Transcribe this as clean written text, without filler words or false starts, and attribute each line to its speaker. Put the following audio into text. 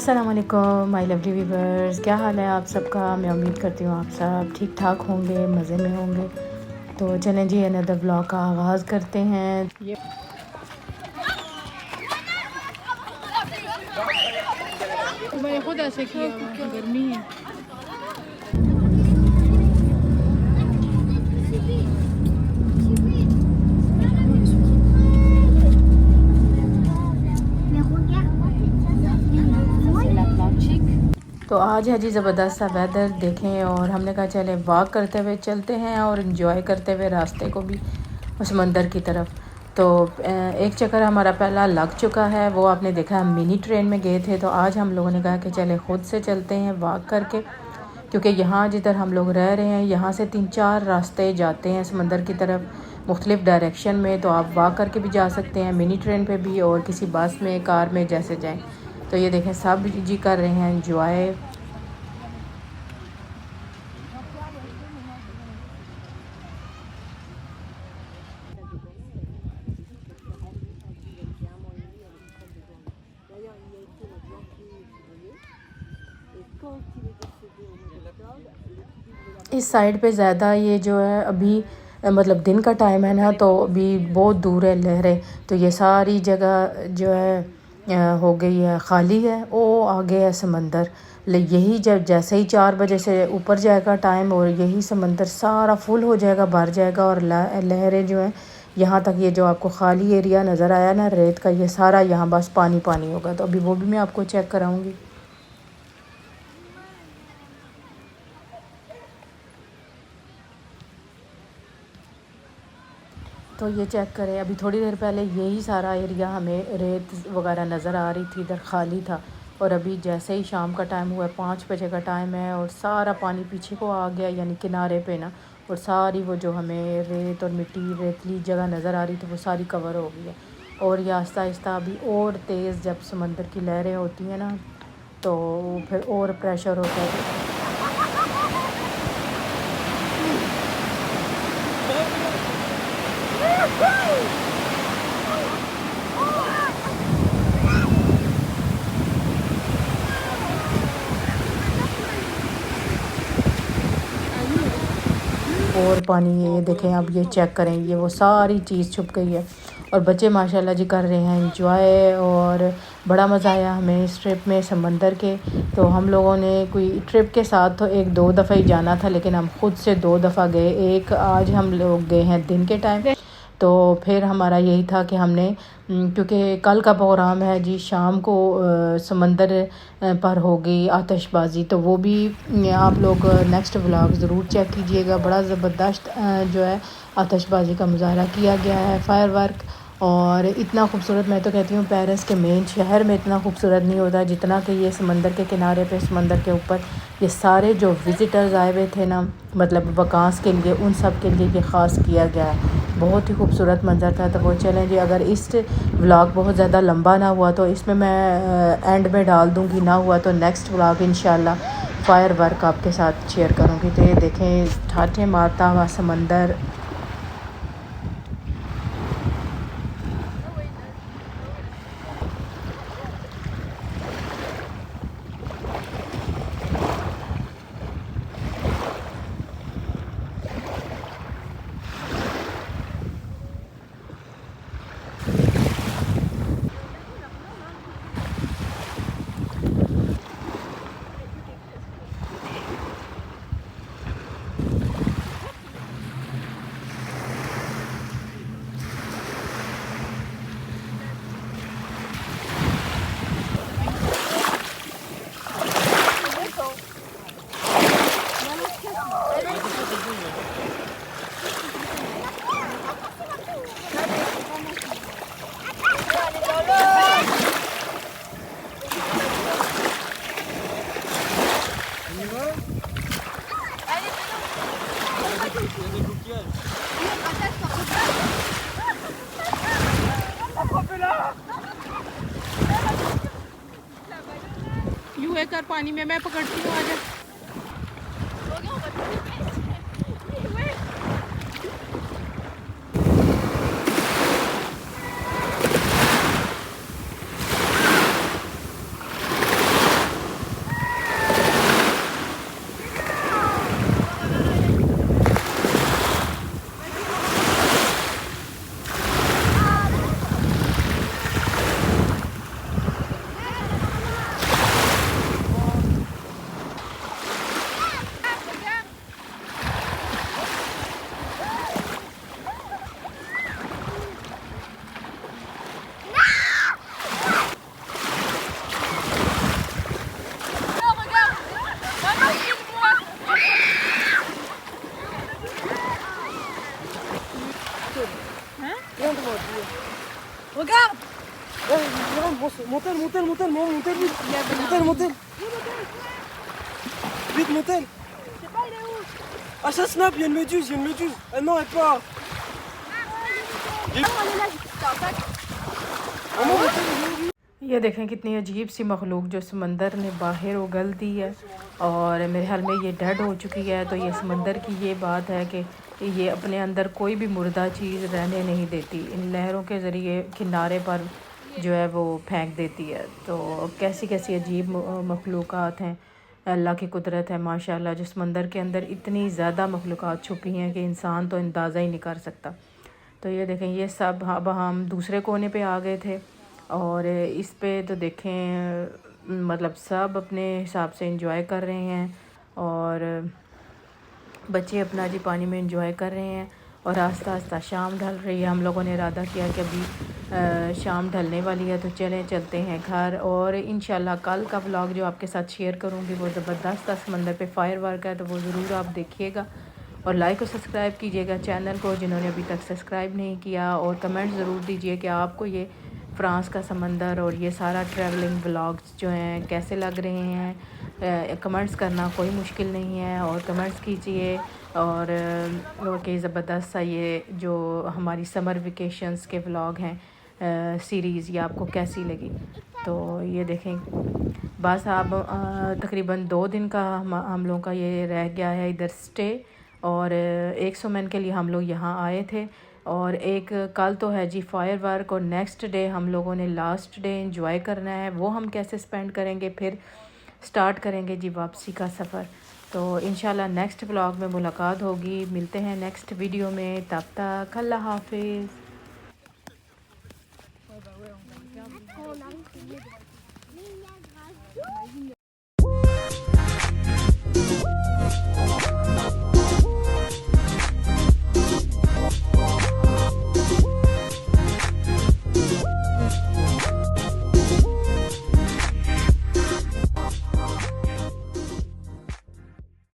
Speaker 1: अस्सलाम वालेकुम my lovely viewers, क्या हाल है आप सबका। मैं उम्मीद करती हूँ आप सब ठीक ठाक होंगे, मज़े में होंगे। तो चलें जी, अनदर व्लॉग का आगाज़ करते हैं। ये
Speaker 2: मैंने खुद ऐसे किया हुआ, गर्मी है।
Speaker 1: तो आज है जी ज़बरदस्त सा वेदर देखें, और हमने कहा चले वॉक करते हुए चलते हैं और इन्जॉय करते हुए रास्ते को भी समंदर की तरफ। तो एक चक्कर हमारा पहला लग चुका है, वो आपने देखा हम मिनी ट्रेन में गए थे। तो आज हम लोगों ने कहा कि चले ख़ुद से चलते हैं वॉक करके, क्योंकि यहाँ जिधर हम लोग रह रहे हैं यहाँ से 3-4 रास्ते जाते हैं समंदर की तरफ मुख्तलिफ़ डायरेक्शन में। तो आप वॉक करके भी जा सकते हैं, मिनी ट्रेन पे भी, और किसी बस में, कार में, जैसे जाएं। तो ये देखें सब जी कर रहे हैं एंजॉय। इस साइड पे ज़्यादा ये जो है अभी मतलब दिन का टाइम है ना, तो अभी बहुत दूर है लहरें। तो ये सारी जगह जो है हो गई है, खाली है। वो आगे है समंदर। यही जब जैसे ही 4 बजे से ऊपर जाएगा टाइम, और यही समंदर सारा फुल हो जाएगा, भर जाएगा। और लहरें जो हैं यहाँ तक, ये जो आपको खाली एरिया नज़र आया ना रेत का, ये सारा यहाँ बस पानी पानी होगा। तो अभी वो भी मैं आपको चेक कराऊँगी। तो ये चेक करें, अभी थोड़ी देर पहले यही सारा एरिया हमें रेत वगैरह नज़र आ रही थी, इधर खाली था। और अभी जैसे ही शाम का टाइम हुआ, 5 बजे का टाइम है, और सारा पानी पीछे को आ गया, यानी किनारे पे ना। और सारी वो जो हमें रेत और मिट्टी रेतली जगह नज़र आ रही थी, वो सारी कवर हो गई है। और ये आहिस्ता आहिस्ता अभी और तेज़ जब समंदर की लहरें होती हैं ना, तो फिर और प्रेशर होता है। और पानी ये देखें, अब ये चेक करें, ये वो सारी चीज़ छुप गई है। और बच्चे माशाल्लाह जी कर रहे हैं एंजॉय, और बड़ा मज़ा आया हमें इस ट्रिप में समंदर के। तो हम लोगों ने कोई ट्रिप के साथ तो 1-2 दफ़ा ही जाना था, लेकिन हम खुद से 2 दफ़ा गए। एक आज हम लोग गए हैं दिन के टाइम, तो फिर हमारा यही था कि हमने क्योंकि कल का प्रोग्राम है जी शाम को समंदर पर होगी आतिशबाज़ी। तो वो भी आप लोग नेक्स्ट व्लॉग ज़रूर चेक कीजिएगा। बड़ा ज़बरदस्त जो है आतिशबाज़ी का मुजाहरा किया गया है, फायर वर्क। और इतना खूबसूरत, मैं तो कहती हूँ पेरिस के मेन शहर में इतना खूबसूरत नहीं होता जितना कि ये समंदर के किनारे पे, समंदर के ऊपर ये सारे जो विज़िटर्स आए हुए थे ना, मतलब वकांस के लिए, उन सब के लिए ये ख़ास किया गया है। बहुत ही खूबसूरत मंज़र था। तो वो चलें जी, अगर इस व्लॉग बहुत ज़्यादा लंबा ना हुआ तो इसमें मैं एंड में डाल दूँगी, ना हुआ तो नेक्स्ट व्लॉग इंशाल्लाह फायर वर्क आपके साथ शेयर करूँगी। तो ये देखें ठाठे मारता हुआ समंदर।
Speaker 2: यूं है कर पानी में, मैं पकड़ती हूँ। आजा।
Speaker 3: Montel, montel, montel, non, montel, vite. Montel, montel. Vite, montel. Ah, ça snap, il y a une méduse, il y a une méduse. Ah non, elle part.
Speaker 1: ये देखें कितनी अजीब सी मखलूक जो समंदर ने बाहर उगल दी है और मेरे ख्याल में ये डेड हो चुकी है। तो ये समंदर की ये बात है कि ये अपने अंदर कोई भी मुर्दा चीज़ रहने नहीं देती, इन लहरों के ज़रिए किनारे पर जो है वो फेंक देती है। तो कैसी कैसी अजीब मखलूक़ात हैं, अल्लाह की कुदरत है माशाल्लाह। जो समंदर के अंदर इतनी ज़्यादा मखलूक़ात छुपी हैं कि इंसान तो अंदाज़ा ही नहीं कर सकता। तो ये देखें ये सब अब हम दूसरे कोने पे आ गए थे और इस पे तो देखें मतलब सब अपने हिसाब से एंजॉय कर रहे हैं और बच्चे अपना जी पानी में एंजॉय कर रहे हैं। और आस्ता आस्ता शाम ढल रही है। हम लोगों ने इरादा किया कि अभी शाम ढलने वाली है तो चलते हैं घर। और इंशाल्लाह कल का व्लॉग जो आपके साथ शेयर करूँगी वो ज़बरदस्त समंदर पे फायर वर्क है, तो वो ज़रूर आप देखिएगा और लाइक और सब्सक्राइब कीजिएगा चैनल को जिन्होंने अभी तक सब्सक्राइब नहीं किया। और कमेंट ज़रूर दीजिए कि आपको ये फ्रांस का समंदर और ये सारा ट्रैवलिंग व्लॉग्स जो हैं कैसे लग रहे हैं। कमेंट्स करना कोई मुश्किल नहीं है और कमेंट्स कीजिए। और कि ज़बरदस्त सा ये जो हमारी समर वेकेशंस के व्लॉग हैं सीरीज़ ये आपको कैसी लगी। तो ये देखें बस अब तकरीबन 2 दिन का हम लोगों का ये रह गया है इधर स्टे। और 100 मन के लिए हम लोग यहाँ आए थे और एक कल तो है जी फायर वर्क और नेक्स्ट डे हम लोगों ने लास्ट डे एंजॉय करना है। वो हम कैसे स्पेंड करेंगे फिर स्टार्ट करेंगे जी वापसी का सफ़र। तो इंशाल्लाह नेक्स्ट व्लॉग में मुलाकात होगी। मिलते हैं नेक्स्ट वीडियो में, तब तक अल्लाह हाफिज़।